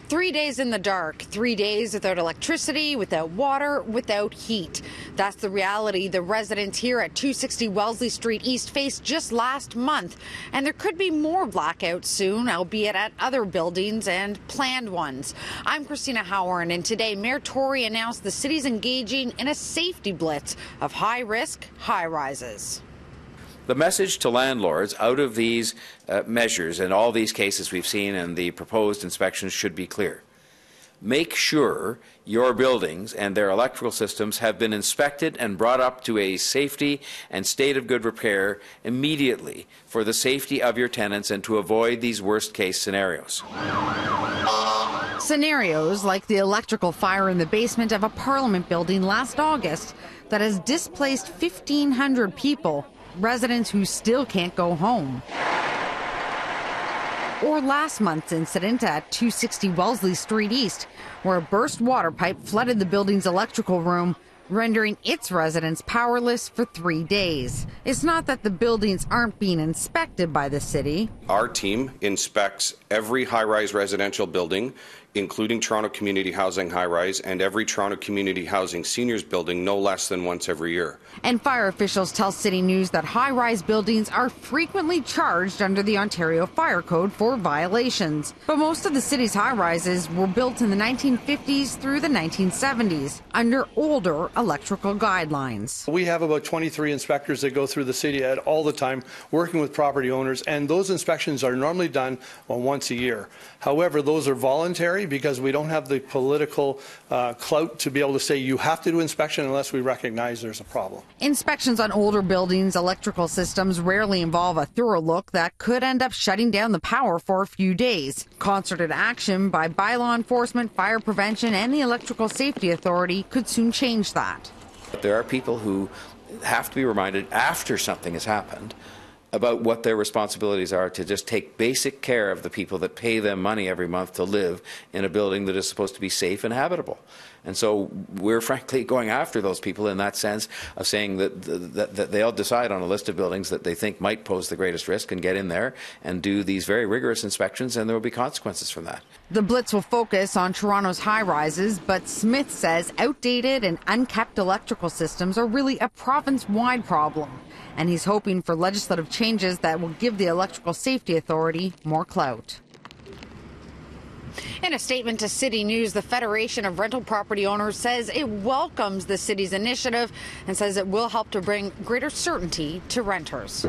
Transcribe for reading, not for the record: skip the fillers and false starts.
3 days in the dark, 3 days without electricity, without water, without heat. That's the reality the residents here at 260 Wellesley Street East faced just last month. And there could be more blackouts soon, albeit at other buildings and planned ones. I'm Christina Howard, and today Mayor Tory announced the city's engaging in a safety blitz of high-risk high-rises. The message to landlords out of these measures and all these cases we've seen and the proposed inspections should be clear. Make sure your buildings and their electrical systems have been inspected and brought up to a safety and state of good repair immediately for the safety of your tenants and to avoid these worst-case scenarios. Scenarios like the electrical fire in the basement of a Parliament building last August that has displaced 1,500 people. Residents who still can't go home. Or last month's incident at 260 Wellesley Street East, where a burst water pipe flooded the building's electrical room, rendering its residents powerless for 3 days. It's not that the buildings aren't being inspected by the city. Our team inspects every high-rise residential building, including Toronto Community Housing high-rise and every Toronto Community Housing seniors building no less than once every year. And fire officials tell City News that high-rise buildings are frequently charged under the Ontario Fire Code for violations. But most of the city's high-rises were built in the 1950s through the 1970s under older electrical guidelines. We have about 23 inspectors that go through the city all the time working with property owners, and those inspections are normally done once a year. However, those are voluntary because we don't have the political clout to be able to say you have to do inspection unless we recognize there's a problem. Inspections on older buildings' electrical systems rarely involve a thorough look that could end up shutting down the power for a few days. Concerted action by bylaw enforcement, fire prevention, and the Electrical Safety Authority could soon change that. There are people who have to be reminded after something has happened about what their responsibilities are to just take basic care of the people that pay them money every month to live in a building that is supposed to be safe and habitable. And so we're frankly going after those people in that sense of saying that they'll decide on a list of buildings that they think might pose the greatest risk and get in there and do these very rigorous inspections, and there will be consequences from that. The blitz will focus on Toronto's high-rises, but Smith says outdated and unkept electrical systems are really a province-wide problem. And he's hoping for legislative changes that will give the Electrical Safety Authority more clout. In a statement to City News, the Federation of Rental Property Owners says it welcomes the city's initiative and says it will help to bring greater certainty to renters.